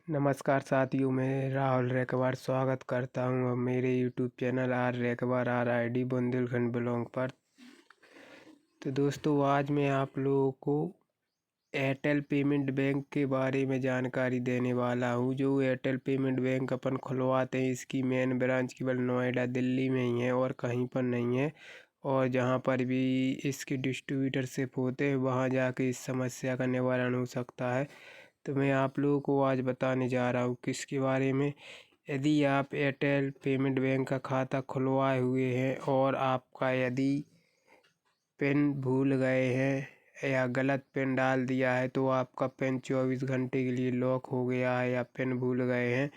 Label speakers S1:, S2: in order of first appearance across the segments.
S1: नमस्कार साथियों, मैं राहुल रेखवार स्वागत करता हूं अब मेरे YouTube channel R Rekhwar RID Bundelkhand belong पर। तो दोस्तों, आज मैं आप लोगों को एयरटेल पेमेंट बैंक के बारे में जानकारी देने वाला हूं। जो एयरटेल पेमेंट बैंक अपन खुलवाते हैं, इसकी मेन ब्रांच केवल नोएडा दिल्ली में ही है और कहीं पर नहीं है। और जहां पर भी इसके डिस्ट्रीब्यूटरशिप होते हैं, वहां जाके इस समस्या का निवारण हो सकता है। तो मैं आप लोगों को आज बताने जा रहा हूँ किसके बारे में। यदि आप एयरटेल पेमेंट बैंक का खाता खुलवाए हुए हैं और आपका यदि पिन भूल गए हैं या गलत पिन डाल दिया है, तो आपका पिन 24 घंटे के लिए लॉक हो गया है या पिन भूल गए हैं,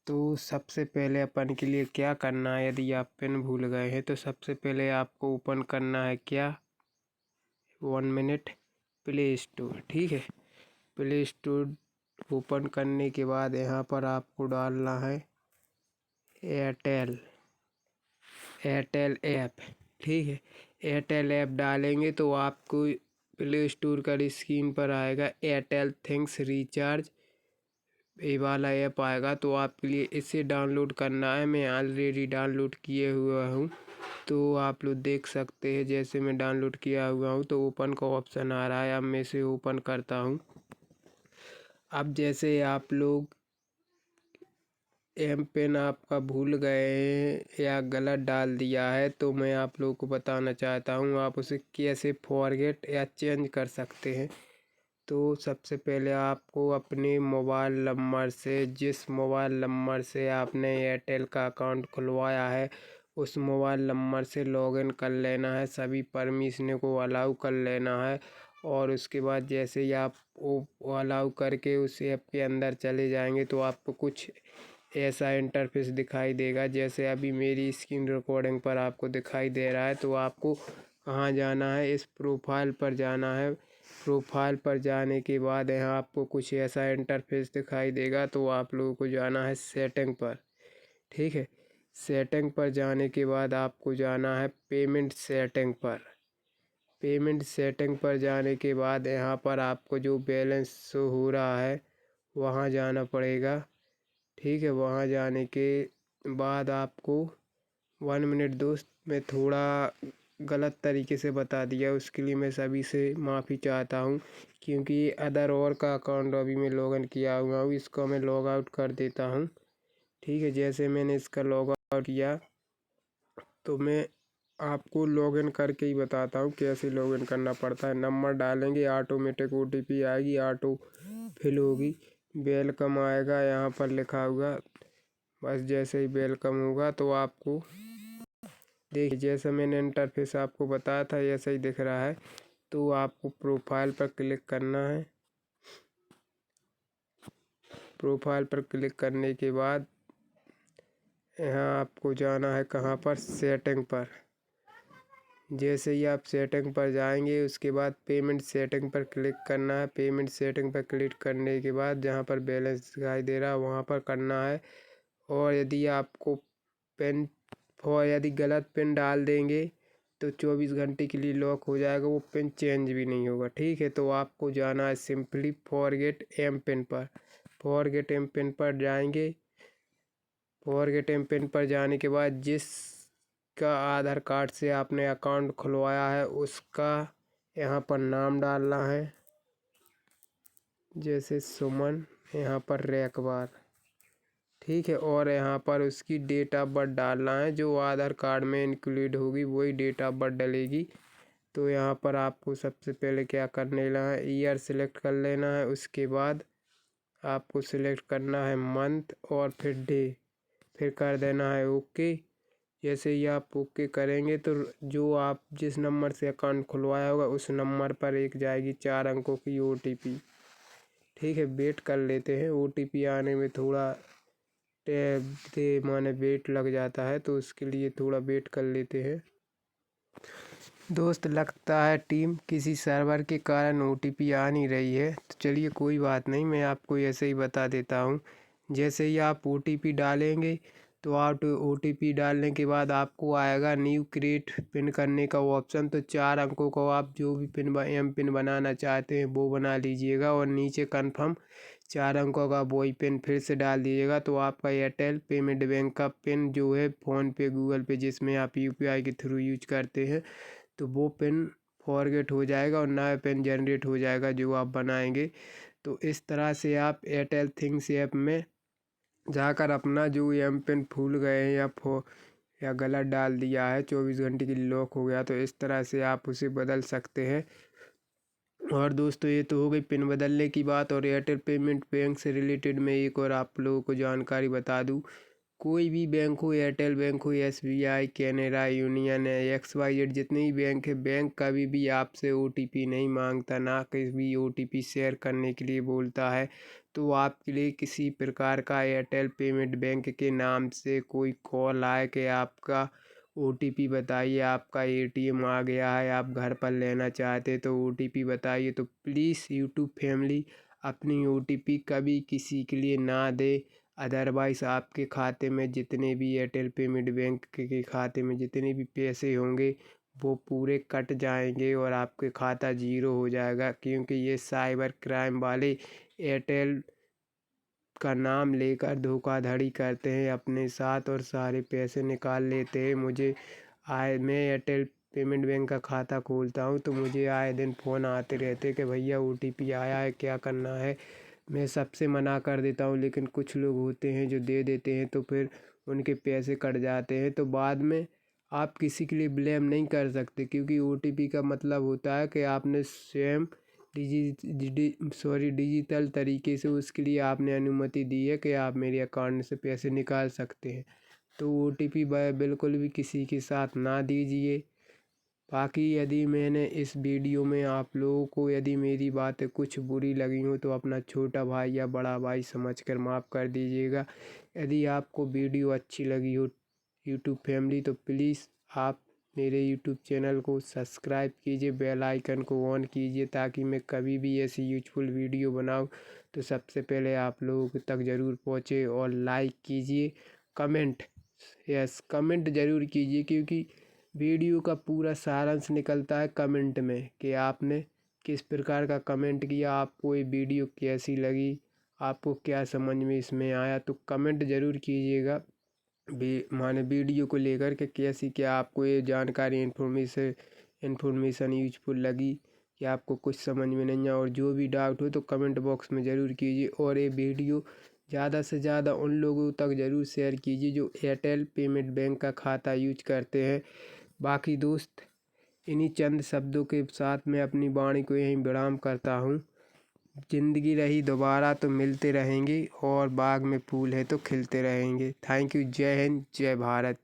S1: तो सबसे पहले अपन के लिए क्या करना है। यदि आप पिन भूल गए हैं तो सबसे पहले आपको ओपन करना है क्या 1 मिनट प्ले स्टोर। ठीक है, प्ले स्टोर ओपन करने के बाद यहाँ पर आपको डालना है एयरटेल ऐप। ठीक है, एयरटेल ऐप डालेंगे तो आपको प्ले स्टोर का स्क्रीन पर आएगा एयरटेल थिंग्स रिचार्ज, ये वाला ऐप आएगा। तो आपके लिए इसे डाउनलोड करना है। मैं ऑलरेडी डाउनलोड किए हुआ हूँ, तो आप लोग देख सकते हैं। जैसे मैं डाउनलोड किया हुआ हूँ तो ओपन का ऑप्शन आ रहा है। अब मैं इसे ओपन करता हूँ। अब जैसे आप लोग एम पिन आपका भूल गए हैं या गलत डाल दिया है, तो मैं आप लोगों को बताना चाहता हूँ आप उसे कैसे फॉरगेट या चेंज कर सकते हैं। तो सबसे पहले आपको अपने मोबाइल नंबर से, जिस मोबाइल नंबर से आपने एयरटेल का अकाउंट खुलवाया है, उस मोबाइल नंबर से लॉगिन कर लेना है। सभी परमिशन को अलाउ कर लेना है। और उसके बाद जैसे ही आप वो अलाउ करके उस ऐप के अंदर चले जाएंगे तो आपको कुछ ऐसा इंटरफेस दिखाई देगा जैसे अभी मेरी स्क्रीन रिकॉर्डिंग पर आपको दिखाई दे रहा है। तो आपको कहाँ जाना है, इस प्रोफाइल पर जाना है। प्रोफाइल पर जाने के बाद यहाँ आपको कुछ ऐसा इंटरफेस दिखाई देगा। तो आप लोगों को जाना है सेटिंग पर। ठीक है, सेटिंग पर जाने के बाद आपको जाना है पेमेंट सेटिंग पर। पेमेंट सेटिंग पर जाने के बाद यहाँ पर आपको जो बैलेंस शो हो रहा है वहाँ जाना पड़ेगा। ठीक है, वहाँ जाने के बाद आपको 1 मिनट दोस्त, मैं थोड़ा गलत तरीके से बता दिया, उसके लिए मैं सभी से माफ़ी चाहता हूँ। क्योंकि अदर और का अकाउंट अभी मैं लॉगिन किया हुआ हूँ, इसको मैं लॉग आउट कर देता हूँ। ठीक है, जैसे मैंने इसका लॉग आउट किया तो मैं आपको लॉगिन करके ही बताता हूँ कैसे लॉगिन करना पड़ता है। नंबर डालेंगे, ऑटोमेटिक OTP आएगी, ऑटो फिल होगी, वेलकम आएगा यहाँ पर लिखा हुआ। बस जैसे ही वेलकम होगा तो आपको देखिए, जैसा मैंने इंटरफेस आपको बताया था ऐसा ही दिख रहा है। तो आपको प्रोफाइल पर क्लिक करना है। प्रोफाइल पर क्लिक करने के बाद यहाँ आपको जाना है कहाँ पर, सेटिंग पर। जैसे ही आप सेटिंग पर जाएंगे उसके बाद पेमेंट सेटिंग पर क्लिक करना है। पेमेंट सेटिंग पर क्लिक करने के बाद जहाँ पर बैलेंस दिखाई दे रहा है वहाँ पर करना है। और यदि आपको पिन और यदि गलत पिन डाल देंगे तो 24 घंटे के लिए लॉक हो जाएगा, वो पिन चेंज भी नहीं होगा। ठीक है, तो आपको जाना है सिंपली फॉरगेट एम पिन पर। फॉरगेट एम पिन पर जाएंगे। फॉरगेट एम पिन पर जाने के बाद जिसका आधार कार्ड से आपने अकाउंट खुलवाया है उसका यहाँ पर नाम डालना है। जैसे सुमन, यहाँ पर रेखवार। ठीक है, और यहाँ पर उसकी डेट ऑफ बर्थ डालना है, जो आधार कार्ड में इंक्लूड होगी वही डेट ऑफ बर्थ डलेगी। तो यहाँ पर आपको सबसे पहले क्या कर लेना है, ईयर सेलेक्ट कर लेना है। उसके बाद आपको सिलेक्ट करना है मंथ और फिर डे, फिर कर देना है ओके। जैसे ही आप ओके करेंगे तो जो आप जिस नंबर से अकाउंट खुलवाया होगा उस नंबर पर एक जाएगी 4 अंकों की OTP। ठीक है, वेट कर लेते हैं। OTP आने में थोड़ा टैब से माने वेट लग जाता है, तो उसके लिए थोड़ा वेट कर लेते हैं। दोस्त, लगता है टीम किसी सर्वर के कारण OTP आ नहीं रही है। तो चलिए कोई बात नहीं, मैं आपको ऐसे ही बता देता हूँ। जैसे ही आप OTP डालेंगे तो आप OTP डालने के बाद आपको आएगा न्यू क्रिएट पिन करने का ऑप्शन। तो 4 अंकों को आप जो भी एम पिन बनाना चाहते हैं वो बना लीजिएगा और नीचे कन्फर्म 4 अंकों का वही पिन फिर से डाल दीजिएगा। तो आपका एयरटेल पेमेंट बैंक का पिन जो है फ़ोनपे, गूगल पे, जिसमें आप UPI के थ्रू यूज करते हैं, तो वो पिन फॉरगेट हो जाएगा और नया पिन जनरेट हो जाएगा जो आप बनाएंगे। तो इस तरह से आप एयरटेल थिंग्स ऐप में जाकर अपना जो एम पिन भूल गए हैं या गलत डाल दिया है, 24 घंटे के लिए लॉक हो गया, तो इस तरह से आप उसे बदल सकते हैं। और दोस्तों, ये तो हो गई पिन बदलने की बात। और एयरटेल पेमेंट बैंक से रिलेटेड मैं एक और आप लोगों को जानकारी बता दूं, कोई भी बैंक हो, एयरटेल बैंक हो, SBI, कैनरा, यूनियन है, XYZ, जितने भी बैंक है, बैंक कभी भी आपसे OTP नहीं मांगता, ना कभी OTP शेयर करने के लिए बोलता है। तो आपके लिए किसी प्रकार का एयरटेल पेमेंट बैंक के नाम से कोई कॉल आए कि आपका OTP बताइए, आपका ATM आ गया है, आप घर पर लेना चाहते तो OTP बताइए, तो प्लीज़ यूट्यूब फैमिली अपनी OTP कभी किसी के लिए ना दे। अदरवाइज़ आपके खाते में जितने भी एयरटेल पेमेंट बैंक के खाते में जितने भी पैसे होंगे वो पूरे कट जाएंगे और आपके खाता ज़ीरो हो जाएगा। क्योंकि ये साइबर क्राइम वाले एयरटेल का नाम लेकर धोखाधड़ी करते हैं अपने साथ और सारे पैसे निकाल लेते हैं। मैं एयरटेल पेमेंट बैंक का खाता खोलता हूँ तो मुझे आए दिन फ़ोन आते रहते कि भैया OTP आया है, क्या करना है। मैं सबसे मना कर देता हूँ, लेकिन कुछ लोग होते हैं जो दे देते हैं, तो फिर उनके पैसे कट जाते हैं। तो बाद में आप किसी के लिए ब्लेम नहीं कर सकते, क्योंकि OTP का मतलब होता है कि आपने स्वयं डिजिटल तरीके से उसके लिए आपने अनुमति दी है कि आप मेरे अकाउंट से पैसे निकाल सकते हैं। तो OTP बिल्कुल भी किसी के साथ ना दीजिए। बाकी यदि मैंने इस वीडियो में आप लोगों को यदि मेरी बातें कुछ बुरी लगी हो तो अपना छोटा भाई या बड़ा भाई समझकर माफ़ कर दीजिएगा। यदि आपको वीडियो अच्छी लगी हो यूट्यूब फैमिली, तो प्लीज़ आप मेरे यूट्यूब चैनल को सब्सक्राइब कीजिए, बेल आइकन को ऑन कीजिए, ताकि मैं कभी भी ऐसी यूजफुल वीडियो बनाऊं तो सबसे पहले आप लोगों तक ज़रूर पहुंचे। और लाइक कीजिए, कमेंट, कमेंट ज़रूर कीजिए, क्योंकि वीडियो का पूरा सारांश निकलता है कमेंट में कि आपने किस प्रकार का कमेंट किया, आपको ये वीडियो कैसी लगी, आपको क्या समझ में इसमें आया। तो कमेंट ज़रूर कीजिएगा माने वीडियो को लेकर के कैसी क्या आपको ये जानकारी इन्फॉर्मेशन यूजफुल लगी, कि आपको कुछ समझ में नहीं आया। और जो भी डाउट हो तो कमेंट बॉक्स में ज़रूर कीजिए। और ये वीडियो ज़्यादा से ज़्यादा उन लोगों तक ज़रूर शेयर कीजिए जो एयरटेल पेमेंट बैंक का खाता यूज करते हैं। बाकी दोस्त, इन्हीं चंद शब्दों के साथ मैं अपनी वाणी को यहीं विराम करता हूँ। जिंदगी रही दोबारा तो मिलते रहेंगे, और बाग में फूल है तो खिलते रहेंगे। Thank you. जय हिंद, जय भारत।